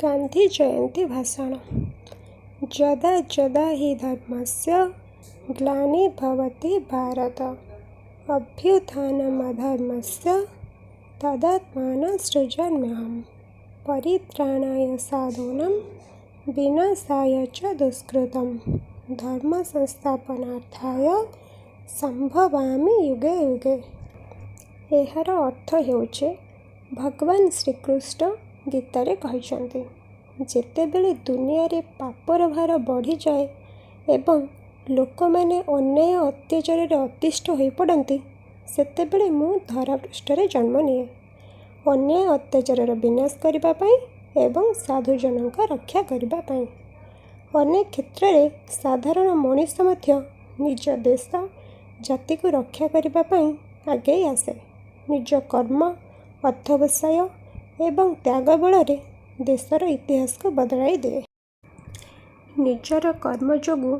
गांधी जयंती भाषण। यदा यदा हि धर्मस्य ग्लानिर्भवति भारत अभ्युत्थानमधर्मस्य तदात्मानं सृजाम्यहम् परित्राणाय साधूनां विनाशाय च दुष्कृतम् धर्म संस्थापनार्थाय संभवामि युगे युगे। एହାର अर्थ ହେଉଛି भगवान श्रीकृष्ण गीतारे କହିଛନ୍ତି, ଯେତେବେଳେ ଦୁନିଆରେ ପାପର ଭାର ବଢ଼ିଯାଏ ଏବଂ ଲୋକମାନେ ଅନ୍ୟାୟ ଅତ୍ୟାଚାରରେ ଅତିଷ୍ଠ ହୋଇପଡ଼ନ୍ତି, ସେତେବେଳେ ମୁଁ ଧରାପୃଷ୍ଠରେ ଜନ୍ମ ନିଏ ଅନ୍ୟାୟ ଅତ୍ୟାଚାରର ବିନାଶ କରିବା ପାଇଁ ଏବଂ ସାଧୁଜନଙ୍କ ରକ୍ଷା କରିବା ପାଇଁ। ଅନେକ କ୍ଷେତ୍ରରେ ସାଧାରଣ ମଣିଷ ମଧ୍ୟ ନିଜ ଦେଶ ଜାତିକୁ ରକ୍ଷା କରିବା ପାଇଁ ଆଗେଇ ଆସେ। ନିଜ କର୍ମ, ଅଧ୍ୟବସାୟ ଏବଂ ତ୍ୟାଗ ବଳରେ ଦେଶର ଇତିହାସକୁ ବଦଳାଇ ଦିଏ। ନିଜର କର୍ମ ଯୋଗୁଁ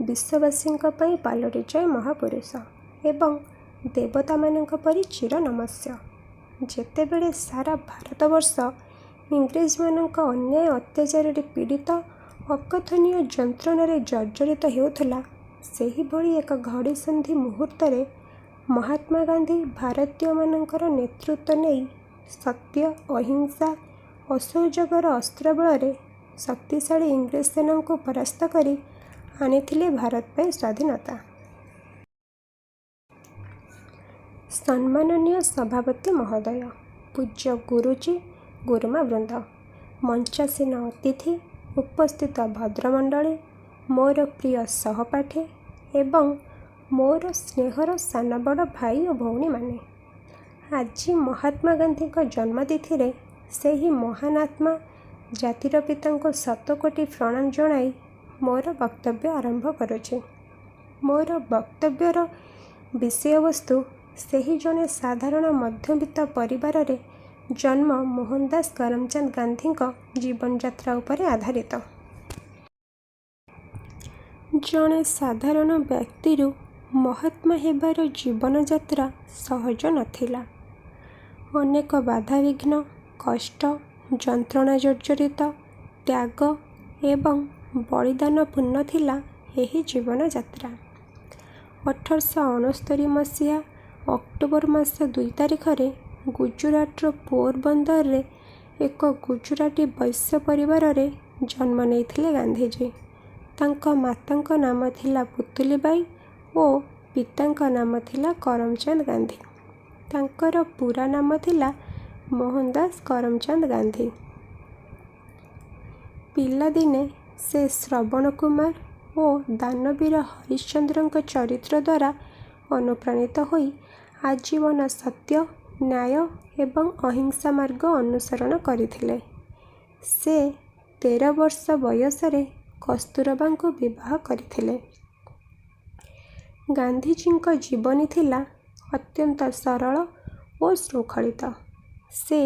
ବିଶ୍ୱବାସୀଙ୍କ ପାଇଁ ପାଲଟିଯାଏ ମହାପୁରୁଷ ଏବଂ ଦେବତାମାନଙ୍କ ପରି ଚିର ନମସ୍ୟ। ଯେତେବେଳେ ସାରା ଭାରତବର୍ଷ ଇଂରେଜମାନଙ୍କ ଅନ୍ୟାୟ ଅତ୍ୟାଚାରରେ ପୀଡ଼ିତ ଅକଥନୀୟ ଯନ୍ତ୍ରଣାରେ ଜର୍ଜରିତ ହେଉଥିଲା, ସେହିଭଳି ଏକ ଘଡ଼ିସନ୍ଧି ମୁହୂର୍ତ୍ତରେ ମହାତ୍ମା ଗାନ୍ଧୀ ଭାରତୀୟମାନଙ୍କର ନେତୃତ୍ୱ ନେଇ ସତ୍ୟ, ଅହିଂସା, ଅସହଯୋଗର ଅସ୍ତ୍ର ବଳରେ ଶକ୍ତିଶାଳୀ ଇଂରେଜ ସେନାଙ୍କୁ ପରାସ୍ତ କରି ଆଣିଥିଲେ ଭାରତ ପାଇଁ ସ୍ୱାଧୀନତା। ସମ୍ମାନନୀୟ ସଭାପତି ମହୋଦୟ, ପୂଜ୍ୟ ଗୁରୁଜୀ, ଗୁରୁମା ବୃନ୍ଦ, ମଞ୍ଚାସୀନ ଅତିଥି, ଉପସ୍ଥିତ ଭଦ୍ରମଣ୍ଡଳୀ, ମୋର ପ୍ରିୟ ସହପାଠୀ ଏବଂ ମୋର ସ୍ନେହର ସାନ ବଡ଼ ଭାଇ ଓ ଭଉଣୀମାନେ, ଆଜି ମହାତ୍ମା ଗାନ୍ଧୀଙ୍କ ଜନ୍ମତିଥିରେ ସେହି ମହାନ ଆତ୍ମା ଜାତିର ପିତାଙ୍କୁ ଶତକୋଟି ପ୍ରଣାମ ଜଣାଇ ମୋର ବକ୍ତବ୍ୟ ଆରମ୍ଭ କରୁଛି। ମୋର ବକ୍ତବ୍ୟର ବିଷୟବସ୍ତୁ ସେହି ଜଣେ ସାଧାରଣ ମଧ୍ୟବିତ୍ତ ପରିବାରରେ ଜନ୍ମ ମୋହନଦାସ କରମଚାନ୍ଦ ଗାନ୍ଧୀଙ୍କ ଜୀବନଯାତ୍ରା ଉପରେ ଆଧାରିତ। ଜଣେ ସାଧାରଣ ବ୍ୟକ୍ତିରୁ ମହାତ୍ମା ହେବାର ଜୀବନଯାତ୍ରା ସହଜ ନଥିଲା। ଅନେକ ବାଧାବିଘ୍ନ, କଷ୍ଟ, ଯନ୍ତ୍ରଣା ଜର୍ଜରିତ, ତ୍ୟାଗ ଏବଂ ବଳିଦାନପୂର୍ଣ୍ଣ ଥିଲା ଏହି ଜୀବନଯାତ୍ରା। 1869 ମସିହା ଅକ୍ଟୋବର ମାସ 2 ତାରିଖରେ ଗୁଜରାଟର ପୋରବନ୍ଦରରେ ଏକ ଗୁଜରାଟୀ ବୈଶ୍ୟ ପରିବାରରେ ଜନ୍ମ ନେଇଥିଲେ ଗାନ୍ଧୀଜୀ। ତାଙ୍କ ମାତାଙ୍କ ନାମ ଥିଲା ପୁତୁଲିବାଇ ଓ ପିତାଙ୍କ ନାମ ଥିଲା କରମଚାନ୍ଦ ଗାନ୍ଧୀ। ତାଙ୍କର ପୂରା ନାମ ଥିଲା ମୋହନଦାସ କରମଚାନ୍ଦ ଗାନ୍ଧୀ। ପିଲାଦିନେ ସେ ଶ୍ରବଣ କୁମାର ଓ ଦାନବୀର ହରିଶ୍ଚନ୍ଦ୍ରଙ୍କ ଚରିତ୍ର ଦ୍ୱାରା ଅନୁପ୍ରାଣିତ ହୋଇ ଆଜୀବନ ସତ୍ୟ, ନ୍ୟାୟ ଏବଂ ଅହିଂସା ମାର୍ଗ ଅନୁସରଣ କରିଥିଲେ। ସେ 13 ବର୍ଷ ବୟସରେ କସ୍ତୁରବାଙ୍କୁ ବିବାହ କରିଥିଲେ। ଗାନ୍ଧୀଜୀଙ୍କ ଜୀବନୀ ଥିଲା ଅତ୍ୟନ୍ତ ସରଳ ଓ ଶୃଙ୍ଖଳିତ। ସେ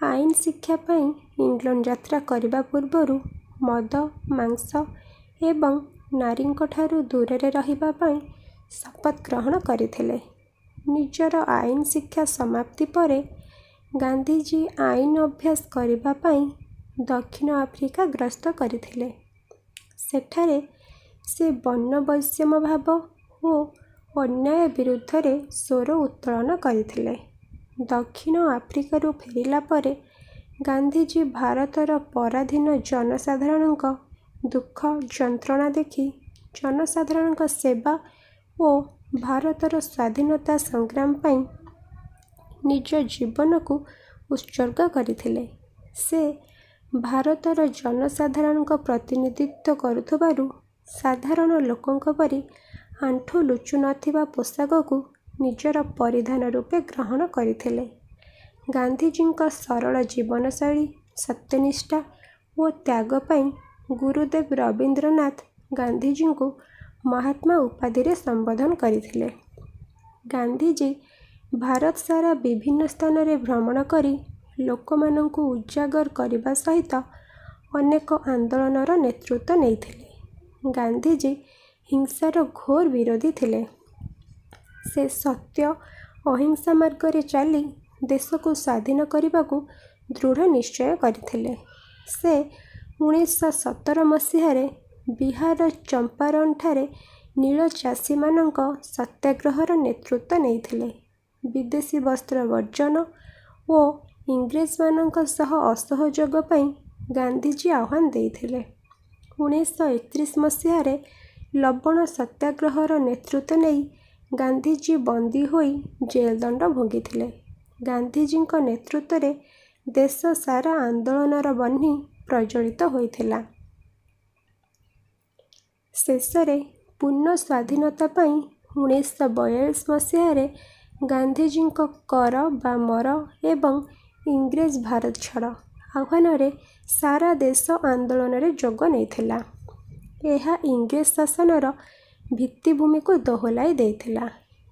ଆଇନ ଶିକ୍ଷା ପାଇଁ ଇଂଲଣ୍ଡ ଯାତ୍ରା କରିବା ପୂର୍ବରୁ ମଦ, ମାଂସ ଏବଂ ନାରୀଙ୍କଠାରୁ ଦୂରରେ ରହିବା ପାଇଁ ଶପଥ ଗ୍ରହଣ କରିଥିଲେ। ନିଜର ଆଇନ ଶିକ୍ଷା ସମାପ୍ତି ପରେ ଗାନ୍ଧୀଜୀ ଆଇନ ଅଭ୍ୟାସ କରିବା ପାଇଁ ଦକ୍ଷିଣ ଆଫ୍ରିକା ଗସ୍ତ କରିଥିଲେ। ସେଠାରେ ସେ ବର୍ଣ୍ଣ ବୈଷମ୍ୟ ଭାବ ଓ ଅନ୍ୟାୟ ବିରୁଦ୍ଧରେ ସ୍ୱର ଉତ୍ତୋଳନ କରିଥିଲେ। ଦକ୍ଷିଣ ଆଫ୍ରିକାରୁ ଫେରିଲା ପରେ ଗାନ୍ଧୀଜୀ ଭାରତର ପରାଧୀନ ଜନସାଧାରଣଙ୍କ ଦୁଃଖ ଯନ୍ତ୍ରଣା ଦେଖି ଜନସାଧାରଣଙ୍କ ସେବା ଓ ଭାରତର ସ୍ୱାଧୀନତା ସଂଗ୍ରାମ ପାଇଁ ନିଜ ଜୀବନକୁ ଉତ୍ସର୍ଗ କରିଥିଲେ। ସେ ଭାରତର ଜନସାଧାରଣଙ୍କ ପ୍ରତିନିଧିତ୍ୱ କରୁଥିବାରୁ ସାଧାରଣ ଲୋକଙ୍କ ପରି ଆଣ୍ଠୁ ଲୁଚୁ ନଥିବା ପୋଷାକକୁ ନିଜର ପରିଧାନ ରୂପେ ଗ୍ରହଣ କରିଥିଲେ। ଗାନ୍ଧୀଜୀଙ୍କ ସରଳ ଜୀବନଶୈଳୀ, ସତ୍ୟନିଷ୍ଠା ଓ ତ୍ୟାଗ ପାଇଁ ଗୁରୁଦେବ ରବୀନ୍ଦ୍ରନାଥ ଗାନ୍ଧୀଜୀଙ୍କୁ ମହାତ୍ମା ଉପାଧିରେ ସମ୍ବୋଧନ କରିଥିଲେ। ଗାନ୍ଧୀଜୀ ଭାରତ ସାରା ବିଭିନ୍ନ ସ୍ଥାନରେ ଭ୍ରମଣ କରି ଲୋକମାନଙ୍କୁ ଉଜାଗର କରିବା ସହିତ ଅନେକ ଆନ୍ଦୋଳନର ନେତୃତ୍ୱ ନେଇଥିଲେ। ଗାନ୍ଧୀଜୀ ହିଂସାର ଘୋର ବିରୋଧୀ ଥିଲେ। ସେ ସତ୍ୟ, ଅହିଂସା ମାର୍ଗରେ ଚାଲି ଦେଶକୁ ସ୍ୱାଧୀନ କରିବାକୁ ଦୃଢ଼ ନିଶ୍ଚୟ କରିଥିଲେ। ସେ 1917 ମସିହାରେ ବିହାରର ଚମ୍ପାରଣଠାରେ ନୀଳ ଚାଷୀମାନଙ୍କ ସତ୍ୟାଗ୍ରହର ନେତୃତ୍ୱ ନେଇଥିଲେ। ବିଦେଶୀ ବସ୍ତ୍ର ବର୍ଜନ ଓ ଇଂରେଜମାନଙ୍କ ସହ ଅସହଯୋଗ ପାଇଁ ଗାନ୍ଧିଜୀ ଆହ୍ୱାନ ଦେଇଥିଲେ। 1931 ମସିହାରେ ଲବଣ ସତ୍ୟାଗ୍ରହର ନେତୃତ୍ୱ ନେଇ ଗାନ୍ଧିଜୀ ବନ୍ଦୀ ହୋଇ ଜେଲ୍ ଦଣ୍ଡ ଭୋଗିଥିଲେ। ଗାନ୍ଧିଜୀଙ୍କ ନେତୃତ୍ୱରେ ଦେଶ ସାରା ଆନ୍ଦୋଳନର ବହ୍ନି ପ୍ରଜ୍ୱଳିତ ହୋଇଥିଲା। ଶେଷରେ ପୂର୍ଣ୍ଣ ସ୍ୱାଧୀନତା ପାଇଁ 1942 ମସିହାରେ ଗାନ୍ଧିଜୀଙ୍କ କର ବା ମର ଏବଂ ଇଂରେଜ ଭାରତ ଛାଡ଼ ଆହ୍ୱାନରେ ସାରା ଦେଶ ଆନ୍ଦୋଳନରେ ଯୋଗ ନେଇଥିଲା। ଏହା ଇଂରେଜ ଶାସନର ଭିତ୍ତିଭୂମିକୁ ଦୋହଲାଇ ଦେଇଥିଲା।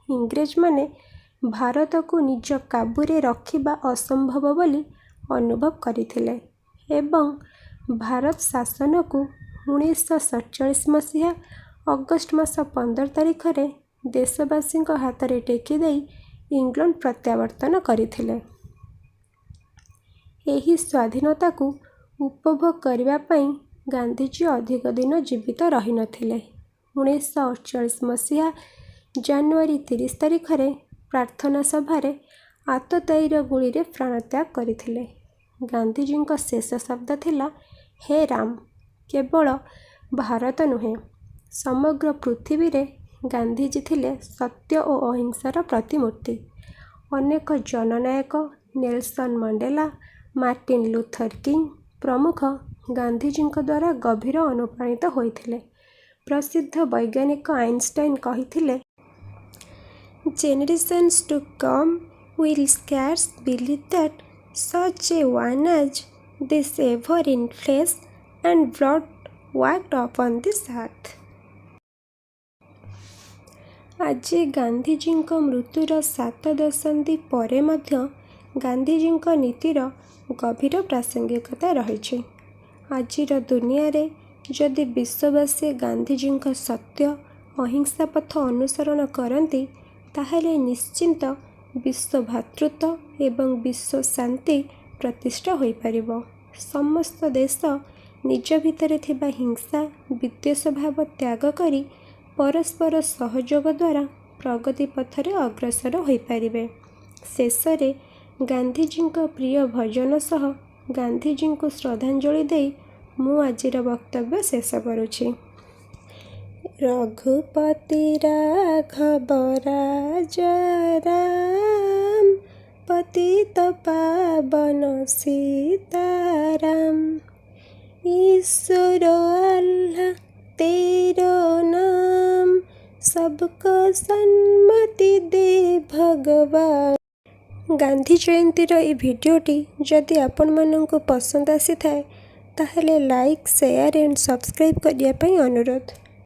ଇଂରେଜମାନେ ଭାରତକୁ ନିଜ କାବୁରେ ରଖିବା ଅସମ୍ଭବ ବୋଲି ଅନୁଭବ କରିଥିଲେ ଏବଂ ଭାରତ ଶାସନକୁ 1947 ମସିହା ଅଗଷ୍ଟ ମାସ 15 ତାରିଖରେ ଦେଶବାସୀଙ୍କ ହାତରେ ଟେକି ଦେଇ ଇଂଲଣ୍ଡ ପ୍ରତ୍ୟାବର୍ତ୍ତନ କରିଥିଲେ। ଏହି ସ୍ୱାଧୀନତାକୁ ଉପଭୋଗ କରିବା ପାଇଁ ଗାନ୍ଧିଜୀ ଅଧିକ ଦିନ ଜୀବିତ ରହିନଥିଲେ। 1948 ମସିହା ଜାନୁଆରୀ 30 ତାରିଖରେ ପ୍ରାର୍ଥନା ସଭାରେ ଆତତାୟୀର ଗୁଳିରେ ପ୍ରାଣତ୍ୟାଗ କରିଥିଲେ। ଗାନ୍ଧିଜୀଙ୍କ ଶେଷ ଶବ୍ଦ ଥିଲା, ହେ ରାମ। କେବଳ ଭାରତ ନୁହେଁ, ସମଗ୍ର ପୃଥିବୀରେ ଗାନ୍ଧିଜୀ ଥିଲେ ସତ୍ୟ ଓ ଅହିଂସାର ପ୍ରତିମୂର୍ତ୍ତି। ଅନେକ ଜନନାୟକ Nelson Mandela, Martin Luther King ପ୍ରମୁଖ ଗାନ୍ଧିଜୀଙ୍କ ଦ୍ୱାରା ଗଭୀର ଅନୁପ୍ରାଣିତ ହୋଇଥିଲେ। ପ୍ରସିଦ୍ଧ ବୈଜ୍ଞାନିକ ଆଇନଷ୍ଟାଇନ କହିଥିଲେ, generations to come will scarce believe that such a one as this ever in flesh and blood walked upon this earth. ଆଜି ଗାନ୍ଧିଜୀଙ୍କ ମୃତ୍ୟୁର 7 ଦଶନ୍ଧି ପରେ ମଧ୍ୟ ଗାନ୍ଧିଜୀଙ୍କ ନୀତିର ଗଭୀର ପ୍ରାସଙ୍ଗିକତା ରହିଛି। ଆଜିର ଦୁନିଆରେ ଯଦି ବିଶ୍ୱବାସୀ ଗାନ୍ଧିଜୀଙ୍କ ସତ୍ୟ ଅହିଂସା ପଥ ଅନୁସରଣ କରନ୍ତି, ତାହେଲେ ନିଶ୍ଚିନ୍ତ ବିଶ୍ୱ ଭ୍ରାତୃତ୍ୱ ଏବଂ ବିଶ୍ୱ ଶାନ୍ତି ପ୍ରତିଷ୍ଠା ହୋଇପାରିବ। ସମସ୍ତ ଦେଶ ନିଜ ଭିତରେ ଥିବା ହିଂସା ବିଦ୍ୱେଷ ଭାବ ତ୍ୟାଗ କରି ପରସ୍ପର ସହଯୋଗ ଦ୍ୱାରା ପ୍ରଗତି ପଥରେ ଅଗ୍ରସର ହୋଇପାରିବେ। ଶେଷରେ ଗାନ୍ଧିଜୀଙ୍କ ପ୍ରିୟ ଭଜନ ସହ ଗାନ୍ଧିଜୀଙ୍କୁ ଶ୍ରଦ୍ଧାଞ୍ଜଳି ଦେଇ ମୁଁ ଆଜିର ବକ୍ତବ୍ୟ ଶେଷ କରୁଛି। ରଘୁପତି ରାଘବ ରାଜା ରାମ, ପତିତ ପାବନ ସୀତାରାମ, ईश्वर अल्लाह तेरो नाम, सबको सन्मति दे भगवान। ଗାନ୍ଧୀ ଜୟନ୍ତୀର ଏହି ଭିଡ଼ିଓଟି ଯଦି ଆପଣମାନଙ୍କୁ ପସନ୍ଦ ଆସିଥାଏ, ତାହେଲେ ଲାଇକ୍, ସେୟାର ଏଣ୍ଡ ସବସ୍କ୍ରାଇବ୍ କରିବା ପାଇଁ ଅନୁରୋଧ।